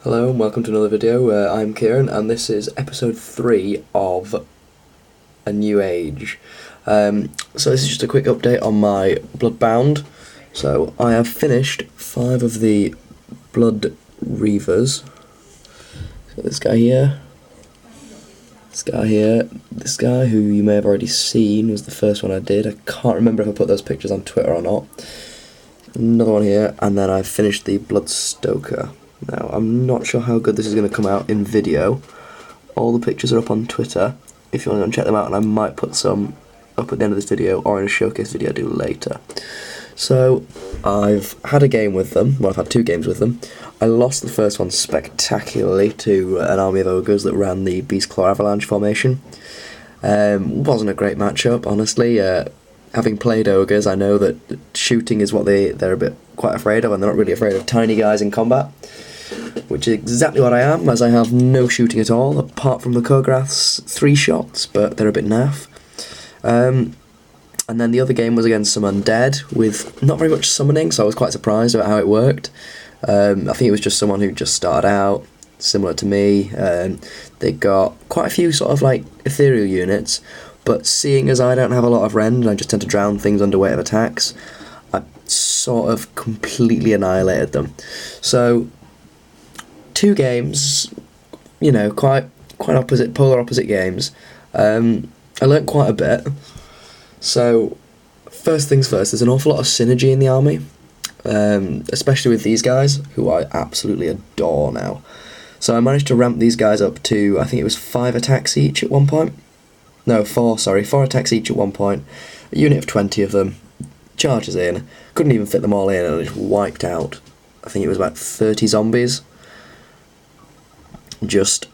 Hello and welcome to another video. I'm Kieran and this is episode 3 of A New Age. So this is just a quick update on my Bloodbound. So I have finished 5 of the Blood Reavers. So this guy here, this guy who you may have already seen was the first one I did. I can't remember if I put those pictures on Twitter or not. Another one here, and then I've finished the Bloodstoker. Now, I'm not sure how good this is going to come out in video. All the pictures are up on Twitter, if you want to go and check them out, and I might put some up at the end of this video, or in a showcase video I do later. So, I've had a game with them, well I've had 2 games with them. I lost the first one spectacularly to an army of ogres that ran the Beast Claw Avalanche formation. Wasn't a great matchup, honestly. Having played ogres, I know that shooting is what they're a bit quite afraid of, and they're not really afraid of tiny guys in combat. Which is exactly what I am, as I have no shooting at all, apart from the Kograth's 3 shots, but they're a bit naff. And then the other game was against some undead, with not very much summoning, so I was quite surprised about how it worked. I think it was just someone who just started out, similar to me. They got quite a few sort of like ethereal units, but seeing as I don't have a lot of rend, and I just tend to drown things under weight of attacks, I sort of completely annihilated them. So 2 games, you know, quite opposite, polar opposite games. I learnt quite a bit. So, first things first, there's an awful lot of synergy in the army, especially with these guys, who I absolutely adore now. So I managed to ramp these guys up to, I think it was 5 attacks each at one point. No, 4 attacks each at one point. A unit of 20 of them, charges in, couldn't even fit them all in, and just wiped out, I think it was about 30 zombies. Just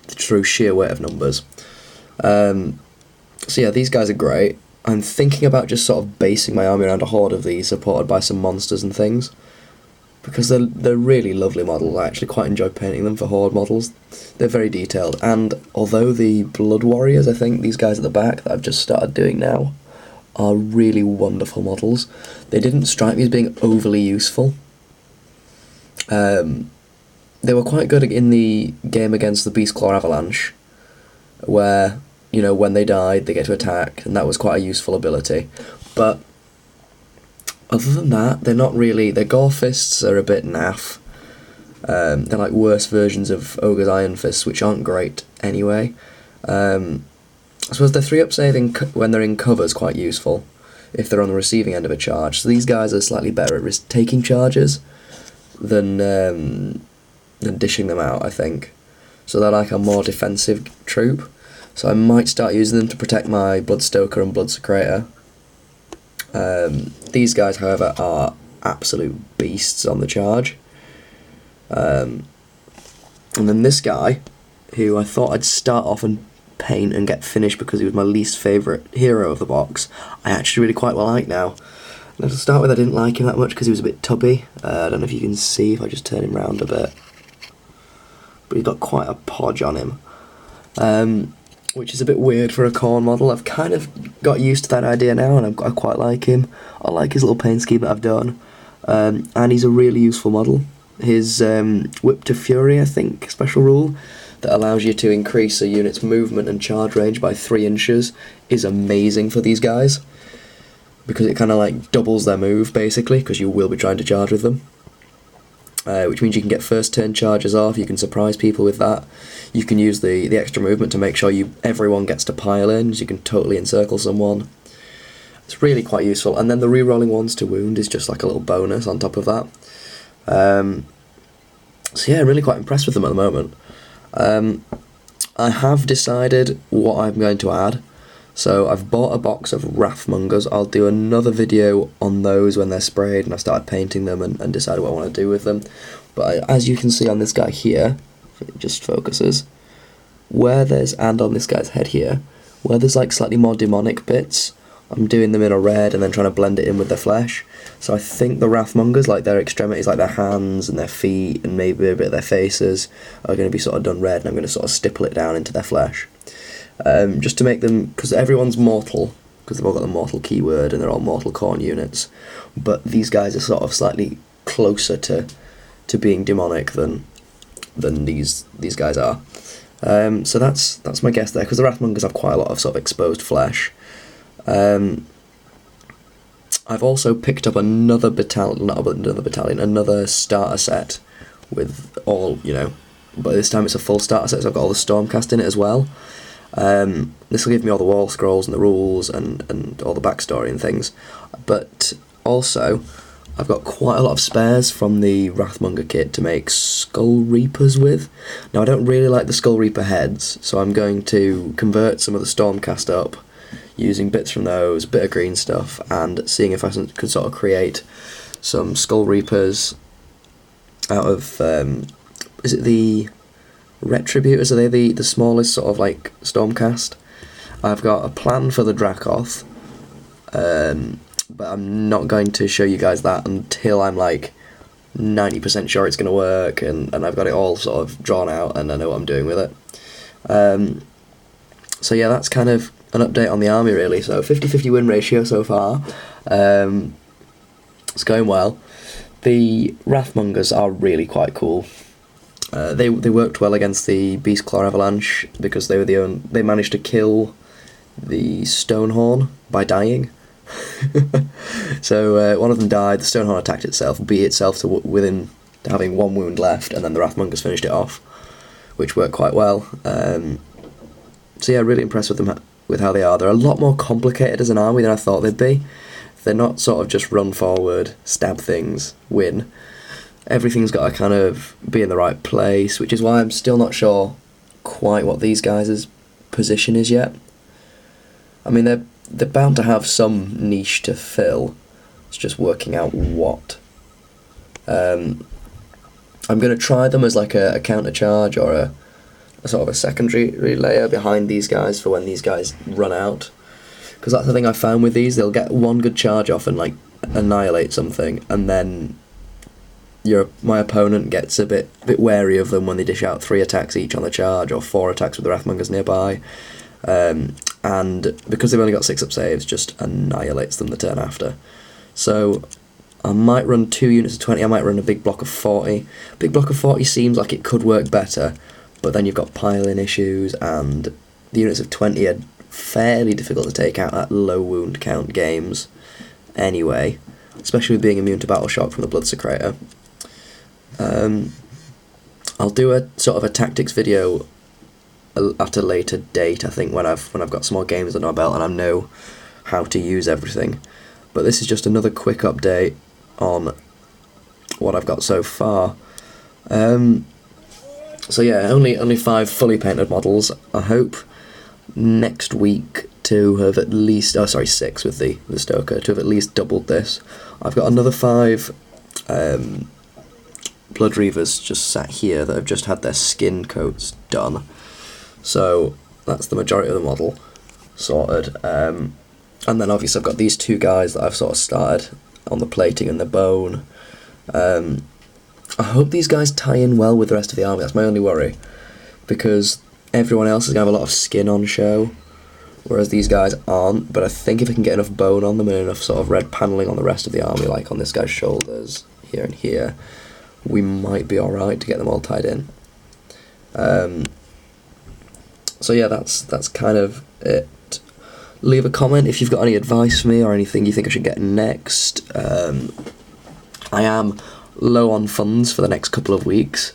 through sheer weight of numbers. So yeah, these guys are great. I'm thinking about just sort of basing my army around a horde of these, supported by some monsters and things, because they're really lovely models. I actually quite enjoy painting them for horde models. They're very detailed, and although the Blood Warriors, I think these guys at the back that I've just started doing now, are really wonderful models, they didn't strike me as being overly useful. They were quite good in the game against the Beast Claw Avalanche, where, you know, when they died, they get to attack, and that was quite a useful ability. But other than that, they're not really. Their Gore Fists are a bit naff. They're like worse versions of Ogre's Iron Fists, which aren't great anyway. I suppose their 3-up saving when they're in cover is quite useful, if they're on the receiving end of a charge. So these guys are slightly better at taking charges than dishing them out, I think. So they're like a more defensive troop. So I might start using them to protect my Bloodstoker and Bloodsecrator. These guys, however, are absolute beasts on the charge. And then this guy, who I thought I'd start off and paint and get finished because he was my least favourite hero of the box, I actually really quite like now. Now to start with, I didn't like him that much because he was a bit tubby. I don't know if you can see if I just turn him round a bit. But he's got quite a podge on him, which is a bit weird for a Khorne model. I've kind of got used to that idea now, and I quite like him. I like his little paint scheme that I've done, and he's a really useful model. His Whip to Fury, I think, special rule, that allows you to increase a unit's movement and charge range by 3 inches is amazing for these guys, because it kind of like doubles their move, basically, because you will be trying to charge with them. Which means you can get first turn charges off, you can surprise people with that, you can use the extra movement to make sure everyone gets to pile in, so you can totally encircle someone. It's really quite useful, and then the re-rolling ones to wound is just like a little bonus on top of that. So yeah, really quite impressed with them at the moment. I have decided what I'm going to add. So I've bought a box of Wrathmongers. I'll do another video on those when they're sprayed and I started painting them and decide what I want to do with them. But as you can see on this guy here, if it just focuses, and on this guy's head here, where there's like slightly more demonic bits, I'm doing them in a red and then trying to blend it in with their flesh. So I think the Wrathmongers, like their extremities, like their hands and their feet and maybe a bit of their faces, are going to be sort of done red, and I'm going to sort of stipple it down into their flesh. Just to make them, because everyone's mortal, because they've all got the mortal keyword and they're all mortal Khorne units, but these guys are sort of slightly closer to to being demonic than these guys are. So that's my guess there, because the Wrathmongers have quite a lot of sort of exposed flesh. I've also picked up another starter set with all, but this time it's a full starter set, so I've got all the Stormcast in it as well. This will give me all the wall scrolls and the rules and all the backstory and things, but also I've got quite a lot of spares from the Wrathmonger kit to make Skull Reapers with. Now I don't really like the Skull Reaper heads, so I'm going to convert some of the Stormcast up using bits from those, a bit of green stuff, and seeing if I could sort of create some Skull Reapers out of, is it the Retributors? Are they the smallest sort of like Stormcast? I've got a plan for the Dracoth, but I'm not going to show you guys that until I'm like 90% sure it's going to work, and I've got it all sort of drawn out and I know what I'm doing with it. So yeah, that's kind of an update on the army really. So 50-50 win ratio so far. It's going well. The Wrathmongers are really quite cool. They worked well against the Beastclaw Avalanche because they managed to kill the Stonehorn by dying. So one of them died, the Stonehorn attacked itself, beat itself to within having one wound left, and then the Wrathmongers finished it off, which worked quite well. So yeah, really impressed with them, with how they are. They're a lot more complicated as an army than I thought they'd be. They're not sort of just run forward, stab things, win. Everything's got to kind of be in the right place, which is why I'm still not sure quite what these guys' position is yet. I mean, they're bound to have some niche to fill. It's just working out what. I'm going to try them as like a counter charge or a sort of a secondary layer behind these guys for when these guys run out. Because that's the thing I found with these, they'll get one good charge off and like annihilate something, and then my opponent gets a bit wary of them when they dish out 3 attacks each on the charge, or 4 attacks with the Wrathmongers nearby. And because they've only got 6 up saves, just annihilates them the turn after. So I might run 2 units of 20, I might run a big block of 40. Big block of 40 seems like it could work better, but then you've got pile-in issues, and the units of 20 are fairly difficult to take out at low wound count games anyway, especially with being immune to battle shock from the Blood Secretor. I'll do a sort of a tactics video at a later date, I think, when I've got some more games under my belt and I know how to use everything. But this is just another quick update on what I've got so far. So yeah, only 5 fully painted models. I hope next week to have at least 6 with the Stoker, to have at least doubled this. I've got another 5 Blood Reavers just sat here that have just had their skin coats done. So that's the majority of the model sorted. And then obviously I've got these 2 guys that I've sort of started on the plating and the bone. I hope these guys tie in well with the rest of the army, that's my only worry. Because everyone else is going to have a lot of skin on show, whereas these guys aren't. But I think if I can get enough bone on them and enough sort of red panelling on the rest of the army, like on this guy's shoulders, here and here, we might be alright to get them all tied in. So yeah, that's kind of it. Leave a comment if you've got any advice for me or anything you think I should get next. I am low on funds for the next couple of weeks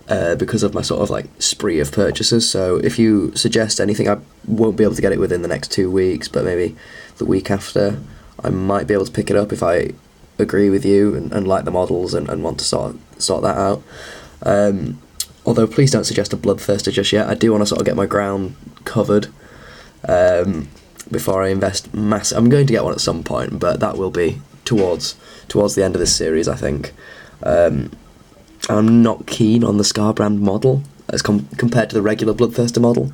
because of my sort of like spree of purchases, so if you suggest anything, I won't be able to get it within the next 2 weeks, but maybe the week after I might be able to pick it up if I agree with you and like the models and want to sort that out. Although please don't suggest a Bloodthirster just yet. I do want to sort of get my ground covered before I invest massive. I'm going to get one at some point, but that will be towards the end of this series, I think. I'm not keen on the Scarbrand model as compared to the regular Bloodthirster model,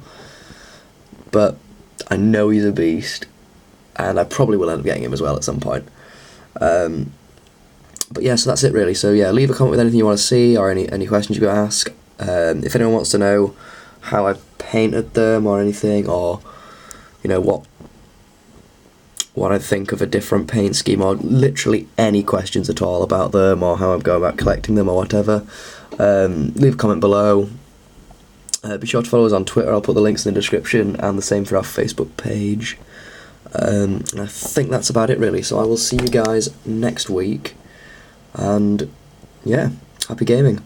but I know he's a beast, and I probably will end up getting him as well at some point. But yeah, so that's it really. So yeah, leave a comment with anything you want to see or any questions you got to ask. If anyone wants to know how I painted them or anything, or what what I think of a different paint scheme, or literally any questions at all about them, or how I'm going about collecting them, or whatever, leave a comment below. Be sure to follow us on Twitter, I'll put the links in the description, and the same for our Facebook page. I think that's about it really, so I will see you guys next week, and yeah, happy gaming.